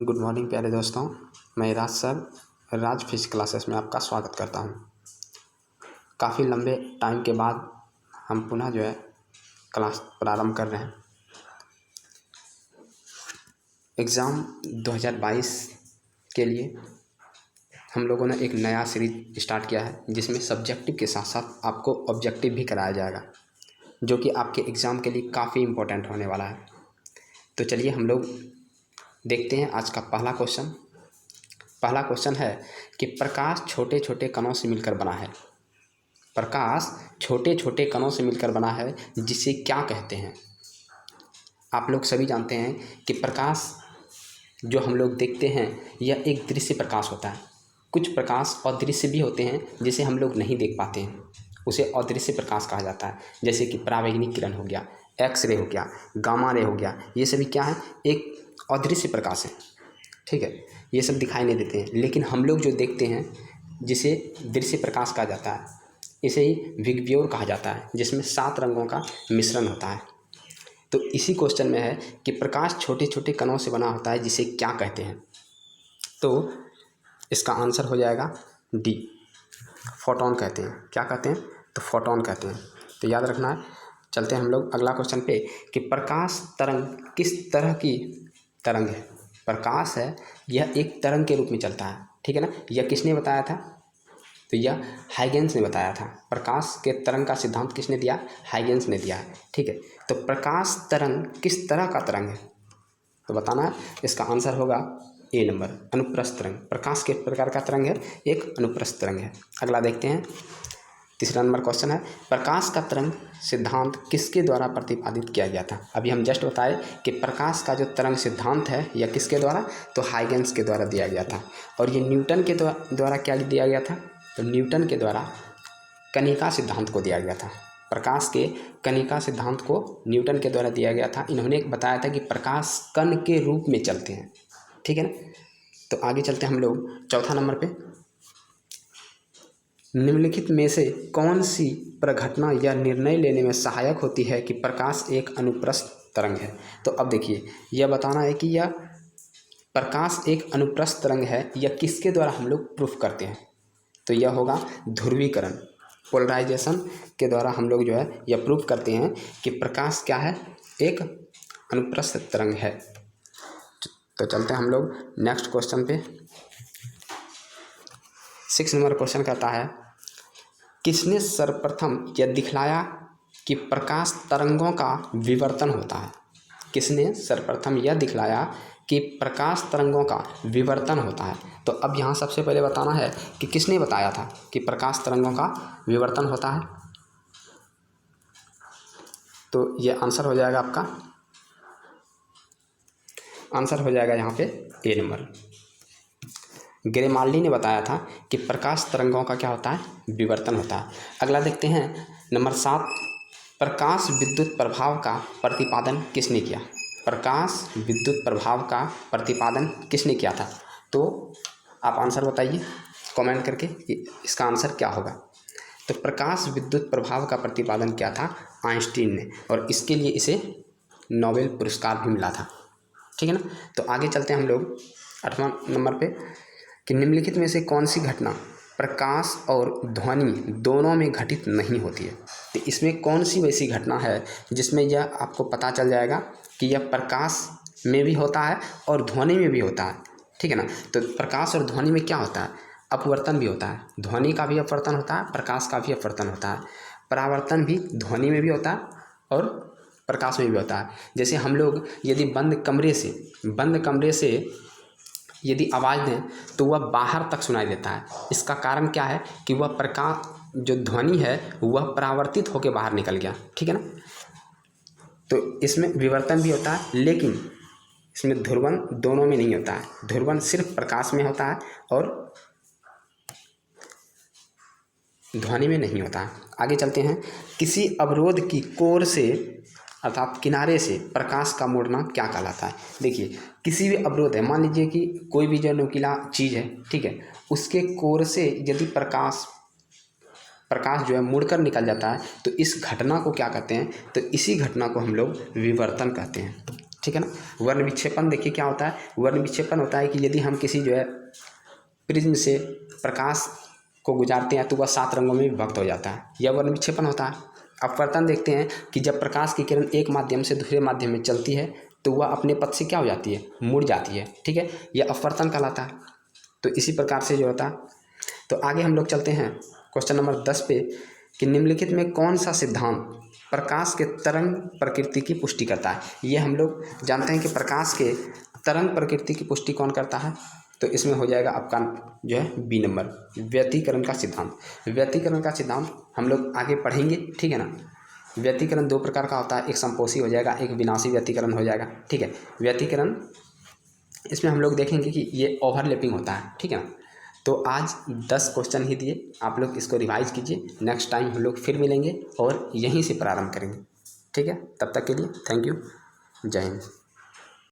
Good morning प्यारे दोस्तों। मैं राज सर राज फिजिक्स क्लासेस में आपका स्वागत करता हूं। काफ़ी लंबे टाइम के बाद हम पुनः क्लास प्रारंभ कर रहे हैं। एग्ज़ाम 2022 के लिए हम लोगों ने एक नया सीरीज स्टार्ट किया है, जिसमें सब्जेक्टिव के साथ साथ आपको ऑब्जेक्टिव भी कराया जाएगा, जो कि आपके एग्ज़ाम के लिए काफ़ी इम्पोर्टेंट होने वाला है। तो चलिए हम लोग देखते हैं आज का पहला क्वेश्चन है कि प्रकाश छोटे छोटे कणों से मिलकर बना है। प्रकाश छोटे छोटे कणों से मिलकर बना है, जिसे क्या कहते हैं? आप लोग सभी जानते हैं कि प्रकाश जो हम लोग देखते हैं यह एक दृश्य प्रकाश होता है। कुछ प्रकाश अदृश्य भी होते हैं, जिसे हम लोग नहीं देख पाते हैं, उसे अदृश्य प्रकाश कहा जाता है। जैसे कि परावैंगनिक किरण हो गया, एक्स रे हो गया, गामा रे हो गया, ये सभी क्या है? एक अदृश्य प्रकाश है। ठीक है, ये सब दिखाई नहीं देते हैं, लेकिन हम लोग जो देखते हैं जिसे दृश्य प्रकाश कहा जाता है, इसे ही विग्योर कहा जाता है, जिसमें 7 रंगों का मिश्रण होता है। तो इसी क्वेश्चन में है कि प्रकाश छोटे छोटे कणों से बना होता है, जिसे क्या कहते हैं? तो इसका आंसर हो जाएगा डी, फोटोन कहते हैं। क्या कहते हैं? तो फोटोन कहते हैं। तो याद रखना है। चलते हैं हम लोग अगला क्वेश्चन पे कि प्रकाश तरंग किस तरह की तरंग है? प्रकाश है, यह एक तरंग के रूप में चलता है। ठीक है ना? यह किसने बताया था? तो यह हाइगेंस ने बताया था। प्रकाश के तरंग का सिद्धांत किसने दिया? हाइगेंस ने दिया है। ठीक है, तो प्रकाश तरंग किस तरह का तरंग है? तो बताना है। इसका आंसर होगा ए नंबर, अनुप्रस्थ तरंग। प्रकाश के प्रकार का तरंग है, एक अनुप्रस्थ तरंग है। अगला देखते हैं, तीसरा नंबर क्वेश्चन है, प्रकाश का तरंग सिद्धांत किसके द्वारा प्रतिपादित किया गया था? अभी हम जस्ट बताए कि प्रकाश का जो तरंग सिद्धांत है यह किसके द्वारा? तो हाइगेंस के द्वारा दिया गया था। और ये न्यूटन के द्वारा क्या दिया गया था? तो न्यूटन के द्वारा कणिका सिद्धांत को दिया गया था। प्रकाश के कणिका सिद्धांत को न्यूटन के द्वारा दिया गया था। इन्होंने बताया था कि प्रकाश कण के रूप में चलते हैं। ठीक है ना? तो आगे चलते हैं हम लोग चौथा नंबर पे। निम्नलिखित में से कौन सी प्रघटना या निर्णय लेने में सहायक होती है कि प्रकाश एक अनुप्रस्थ तरंग है? तो अब देखिए, यह बताना है कि यह प्रकाश एक अनुप्रस्थ तरंग है, यह किसके द्वारा हम लोग प्रूफ करते हैं? तो यह होगा ध्रुवीकरण, पोलराइजेशन के द्वारा हम लोग यह प्रूफ करते हैं कि प्रकाश क्या है? एक अनुप्रस्थ तरंग है। तो चलते हैं हम लोग नेक्स्ट क्वेश्चन पे। 6 नंबर क्वेश्चन कहता है, किसने सर्वप्रथम यह दिखलाया कि प्रकाश तरंगों का विवर्तन होता है? किसने सर्वप्रथम यह दिखलाया कि प्रकाश तरंगों का विवर्तन होता है? तो अब यहाँ सबसे पहले बताना है कि किसने बताया था कि प्रकाश तरंगों का विवर्तन होता है। तो ये आंसर हो जाएगा, आपका आंसर हो जाएगा यहाँ पे ए नंबर, ग्रेमाल्डी ने बताया था कि प्रकाश तरंगों का क्या होता है? विवर्तन होता है। अगला देखते हैं नंबर 7, प्रकाश विद्युत प्रभाव का प्रतिपादन किसने किया? प्रकाश विद्युत प्रभाव का प्रतिपादन किसने किया था? तो आप आंसर बताइए कमेंट करके कि इसका आंसर क्या होगा। तो प्रकाश विद्युत प्रभाव का प्रतिपादन किया था आइंस्टीन ने, और इसके लिए इसे नोबेल पुरस्कार भी मिला था। ठीक है ना? तो आगे चलते हैं हम लोग 8वां नंबर पे कि निम्नलिखित में से कौन सी घटना प्रकाश और ध्वनि दोनों में घटित नहीं होती है? तो इसमें कौन सी वैसी घटना है जिसमें यह आपको पता चल जाएगा कि यह प्रकाश में भी होता है और ध्वनि में भी होता है? ठीक है ना? तो प्रकाश और ध्वनि में क्या होता है? अपवर्तन भी होता है। ध्वनि का भी अपवर्तन होता है, प्रकाश का भी अपवर्तन होता है। परावर्तन भी ध्वनि में भी होता है और प्रकाश में भी होता है। जैसे हम लोग यदि बंद कमरे से यदि आवाज़ दें तो वह बाहर तक सुनाई देता है। इसका कारण क्या है? कि वह प्रकाश जो ध्वनि है वह परावर्तित होकर बाहर निकल गया। ठीक है ना? तो इसमें विवर्तन भी होता है, लेकिन इसमें ध्रुवन दोनों में नहीं होता है। ध्रुवन सिर्फ प्रकाश में होता है और ध्वनि में नहीं होता है। आगे चलते हैं, किसी अवरोध की कोर से अर्थात किनारे से प्रकाश का मुड़ना क्या कहलाता है? देखिए, किसी भी अवरोध है, मान लीजिए कि कोई भी जो नुकीला चीज़ है, ठीक है, उसके कोर से यदि प्रकाश जो है मुड़कर निकल जाता है, तो इस घटना को क्या कहते हैं? तो इसी घटना को हम लोग विवर्तन कहते हैं। ठीक है ना। वर्ण विक्षेपण देखिए क्या होता है, वर्ण विक्षेपण होता है कि यदि हम किसी जो है प्रिज्म से प्रकाश को गुजारते हैं तो वह 7 रंगों में विभक्त हो जाता है, यह वर्ण विक्षेपण होता है। अपवर्तन देखते हैं कि जब प्रकाश की किरण एक माध्यम से दूसरे माध्यम में चलती है तो वह अपने पथ से क्या हो जाती है, मुड़ जाती है, ठीक है, यह अपवर्तन कहलाता है। तो इसी प्रकार से जो होता है। तो आगे हम लोग चलते हैं क्वेश्चन नंबर 10 पे कि निम्नलिखित में कौन सा सिद्धांत प्रकाश के तरंग प्रकृति की पुष्टि करता है। ये हम लोग जानते हैं कि प्रकाश के तरंग प्रकृति की पुष्टि कौन करता है, तो इसमें हो जाएगा आपका जो है बी नंबर, व्यतिकरण का सिद्धांत। व्यतिकरण का सिद्धांत हम लोग आगे पढ़ेंगे, ठीक है ना। व्यतिकरण 2 प्रकार का होता है, एक संपोषी हो जाएगा, एक विनाशी व्यतिकरण हो जाएगा, ठीक है। व्यतिकरण इसमें हम लोग देखेंगे कि ये ओवरलैपिंग होता है, ठीक है ना। तो आज 10 क्वेश्चन ही दिए, आप लोग इसको रिवाइज कीजिए, नेक्स्ट टाइम हम लोग फिर मिलेंगे और यहीं से प्रारंभ करेंगे, ठीक है। तब तक के लिए थैंक यू, जय हिंद।